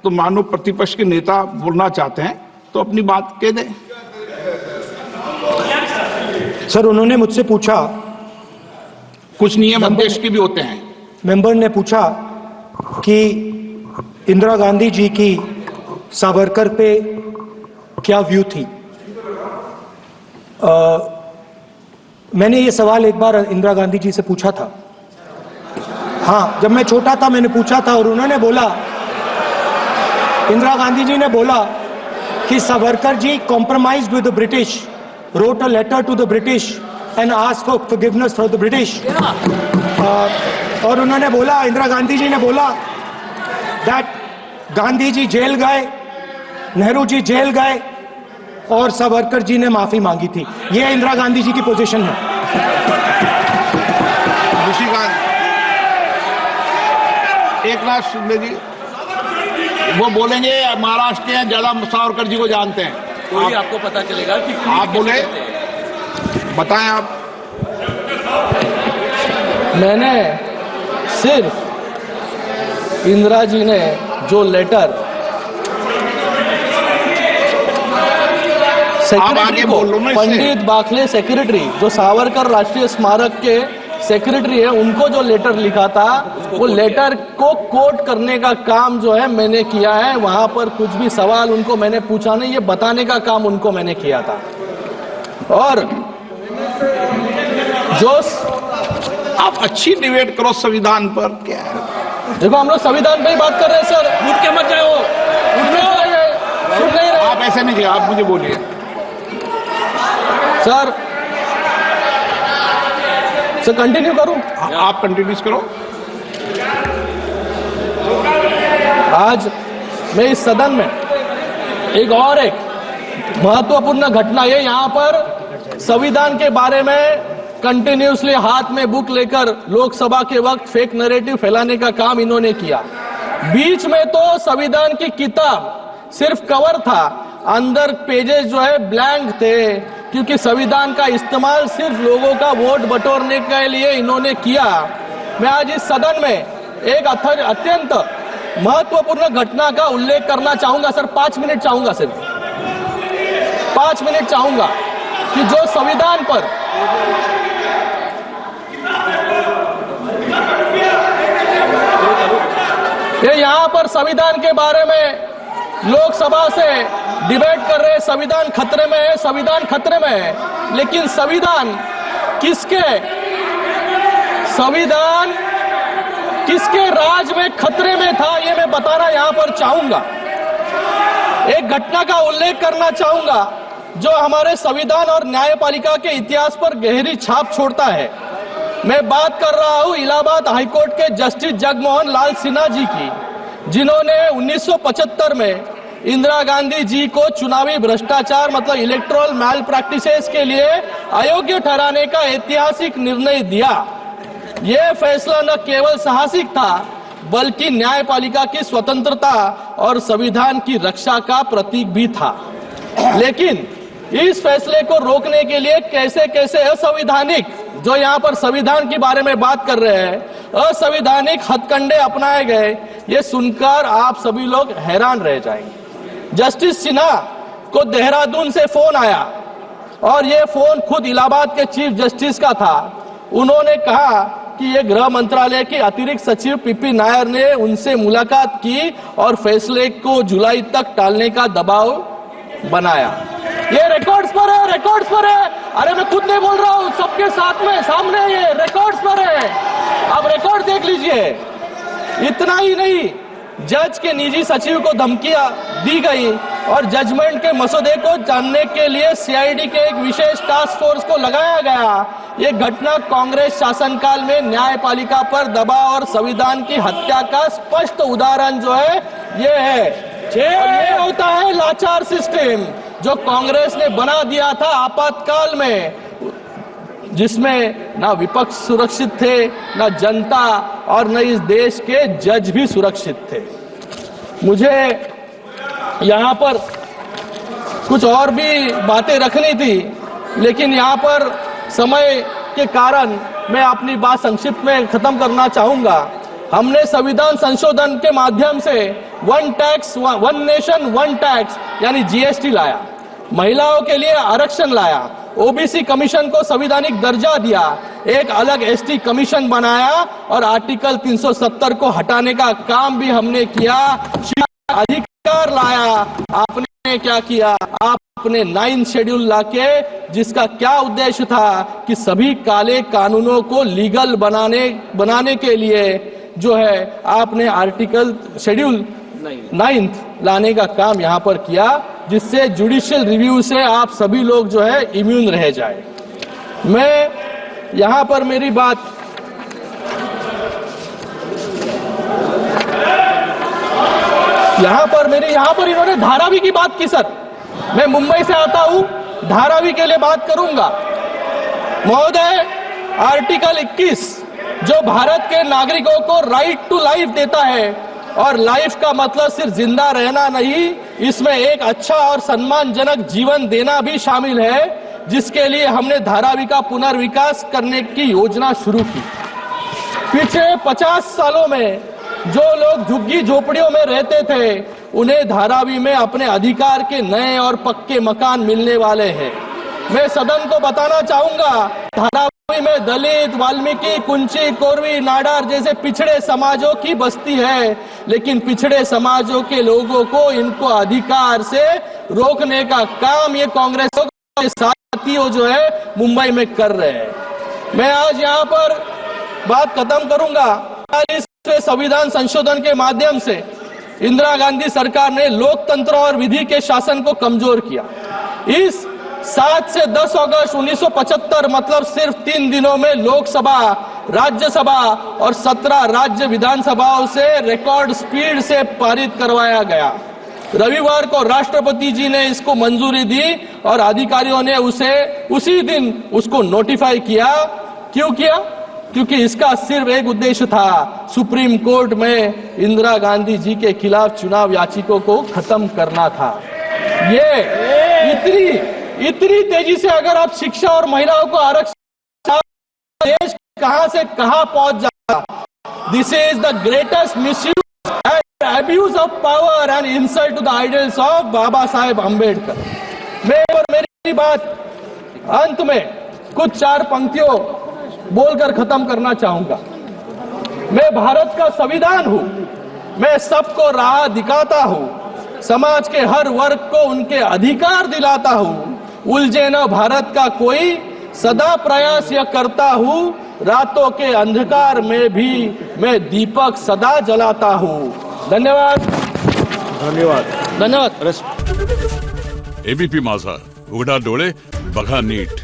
तो मानो प्रतिपक्ष के नेता बोलना चाहते हैं तो अपनी बात कह दें। सर, उन्होंने मुझसे पूछा, कुछ नियम अध्यक्ष के भी होते हैं। मेंबर ने पूछा कि इंदिरा गांधी जी की सावरकर पे क्या व्यू थी। मैंने ये सवाल एक बार इंदिरा गांधी जी से पूछा था। हाँ, जब मैं छोटा था मैंने पूछा था और उन्होंने बोला, इंदिरा गांधी जी ने बोला कि Savarkar ji compromised with the British, wrote a letter to the British and asked for forgiveness for the British. और उन्होंने बोला, इंदिरा गांधी जी ने बोला that गांधी जी जेल गए, नेहरू जी जेल गए और सावरकर जी ने माफी मांगी थी। ये इंदिरा गांधी जी की पोजीशन है। एक नाथ शिंदे जी वो बोलेंगे, महाराष्ट्र के ज्यादा सावरकर जी को जानते हैं, तो ही आपको पता चलेगा कि आप बोले, बताएं आप। मैंने सिर्फ इंदिरा जी ने जो लेटर सेक्रेटरी को, पंडित बाखले सेक्रेटरी जो सावरकर राष्ट्रीय स्मारक के सेक्रेटरी है, उनको जो लेटर लिखा था वो लेटर को कोट करने का काम जो है मैंने किया है। वहां पर कुछ भी सवाल उनको मैंने पूछा नहीं, ये बताने का काम उनको मैंने किया था। और जो आप अच्छी डिबेट करो संविधान पर, क्या है? देखो, हम लोग संविधान पे ही बात कर रहे हैं सर। उठ के मत जाओ, उठ नहीं रहे। आप ऐसे नहीं किया, आप मुझे बोलिए सर। कंटिन्यू करूं? आप कंटिन्यू करो। आज मैं इस सदन में एक महत्वपूर्ण घटना, ये यहाँ पर संविधान के बारे में कंटिन्यूसली हाथ में बुक लेकर लोकसभा के वक्त फेक नैरेटिव फैलाने का काम इन्होंने किया। बीच में तो संविधान की किताब सिर्फ कवर था, अंदर पेजेस जो है ब्लैंक थे, क्योंकि संविधान का इस्तेमाल सिर्फ लोगों का वोट बटोरने के लिए इन्होंने किया। मैं आज इस सदन में एक अत्यंत महत्वपूर्ण घटना का उल्लेख करना चाहूंगा सर। 5 मिनट चाहूंगा, सिर्फ 5 मिनट चाहूंगा कि जो संविधान पर ये यहाँ पर संविधान के बारे में लोकसभा से डिबेट कर रहे हैं, संविधान खतरे में है, संविधान खतरे में है। लेकिन संविधान किसके राज में खतरे में था, ये मैं बताना यहां पर चाहूंगा। एक घटना का उल्लेख करना चाहूंगा जो हमारे संविधान और न्यायपालिका के इतिहास पर गहरी छाप छोड़ता है। मैं बात कर रहा हूं इलाहाबाद हाईकोर्ट के जस्टिस जगमोहन लाल सिन्हा जी की, जिन्होंने 1975 में इंदिरा गांधी जी को चुनावी भ्रष्टाचार मतलब इलेक्टोरल मैल प्रैक्टिसेस के लिए अयोग्य ठहराने का ऐतिहासिक निर्णय दिया। यह फैसला न केवल साहसिक था बल्कि न्यायपालिका की स्वतंत्रता और संविधान की रक्षा का प्रतीक भी था। लेकिन इस फैसले को रोकने के लिए कैसे कैसे असंवैधानिक, जो यहाँ पर संविधान के बारे में बात कर रहे हैं, असंवैधानिक हथकंडे अपनाए गए, ये सुनकर आप सभी लोग हैरान रह जाएंगे। जस्टिस सिन्हा को देहरादून से फोन आया और ये फोन खुद इलाहाबाद के चीफ जस्टिस का था। उन्होंने कहा कि ये गृह मंत्रालय के अतिरिक्त सचिव पीपी नायर ने उनसे मुलाकात की और फैसले को जुलाई तक टालने का दबाव बनाया। ये रिकॉर्ड्स पर है, रिकॉर्ड्स पर है। अरे मैं खुद नहीं बोल रहा हूँ, सबके साथ में सामने ये रिकॉर्ड्स पर है, आप रिकॉर्ड देख लीजिए। इतना ही नहीं, जज के निजी सचिव को धमकियां दी गई और जजमेंट के मसौदे को जानने के लिए सीआईडी के एक विशेष टास्क फोर्स को लगाया गया। ये घटना कांग्रेस शासनकाल में न्यायपालिका पर दबाव और संविधान की हत्या का स्पष्ट उदाहरण जो है ये है। ये होता है लाचार सिस्टम जो कांग्रेस ने बना दिया था आपातकाल में, जिसमें ना विपक्ष सुरक्षित थे, ना जनता और न इस देश के जज भी सुरक्षित थे। मुझे यहाँ पर कुछ और भी बातें रखनी थी, लेकिन यहाँ पर समय के कारण मैं अपनी बात संक्षिप्त में खत्म करना चाहूंगा। हमने संविधान संशोधन के माध्यम से one tax one nation one tax यानी जीएसटी लाया, महिलाओं के लिए आरक्षण लाया, ओबीसी कमीशन को संवैधानिक दर्जा दिया, एक अलग एसटी कमीशन बनाया और आर्टिकल 370 को हटाने का काम भी हमने किया, अधिकार लाया। आपने क्या किया? आपने 9 शेड्यूल लाके, जिसका क्या उद्देश्य था कि सभी काले कानूनों को लीगल बनाने के लिए जो है आपने आर्टिकल शेड्यूल 9 लाने का काम यहां पर किया, जिससे जुडिशियल रिव्यू से आप सभी लोग जो है इम्यून रह जाए। मैं यहां पर मेरी बात यहां पर इन्होंने धारावी की बात की। सर, मैं मुंबई से आता हूं, धारावी के लिए बात करूंगा। महोदय, आर्टिकल 21 जो भारत के नागरिकों को राइट टू लाइफ देता है, और लाइफ का मतलब सिर्फ जिंदा रहना नहीं, इसमें एक अच्छा और सम्मानजनक जीवन देना भी शामिल है, जिसके लिए हमने धारावी का पुनर्विकास करने की योजना शुरू की। पिछले 50 सालों में जो लोग झुग्गी झोपड़ियों में रहते थे, उन्हें धारावी में अपने अधिकार के नए और पक्के मकान मिलने वाले हैं। मैं सदन को बताना चाहूंगा, धारावी में दलित, वाल्मीकि, कुंची, कोरवी, नाडार जैसे पिछड़े समाजों की बस्ती है, लेकिन पिछड़े समाजों के लोगों को इनको अधिकार से रोकने का काम ये कांग्रेस के साथियों जो है मुंबई में कर रहे हैं। मैं आज यहाँ पर बात खत्म करूंगा। 40वें संविधान संशोधन के माध्यम से इंदिरा गांधी सरकार ने लोकतंत्र और विधि के शासन को कमजोर किया। इस 7 से 10 अगस्त 1975 मतलब सिर्फ 3 दिनों में लोकसभा, राज्यसभा और 17 राज्य विधानसभाओं से रिकॉर्ड स्पीड से पारित करवाया गया। रविवार को राष्ट्रपति जी ने इसको मंजूरी दी और अधिकारियों ने उसी दिन उसको नोटिफाई किया। क्यों किया? क्योंकि इसका सिर्फ एक उद्देश्य था, सुप्रीम कोर्ट में इंदिरा गांधी जी के खिलाफ चुनाव याचिकों को खत्म करना था। ये इतनी तेजी से अगर आप शिक्षा और महिलाओं को आरक्षण, देश कहां से कहां पहुंच जाता। This is the greatest misuse and abuse of power and insult to the ideals of Baba Saheb Ambedkar. मैं और मेरी बात अंत में कुछ 4 पंक्तियों बोलकर खत्म करना चाहूंगा। मैं भारत का संविधान हूं, मैं सबको राह दिखाता हूं, समाज के हर वर्ग को उनके अधिकार दिलाता हूं, उलझे न भारत का कोई, सदा प्रयास यह करता हूं, रातों के अंधकार में भी मैं दीपक सदा जलाता हूं। धन्यवाद। एबीपी माझा, उघडा डोळे बघा नीट।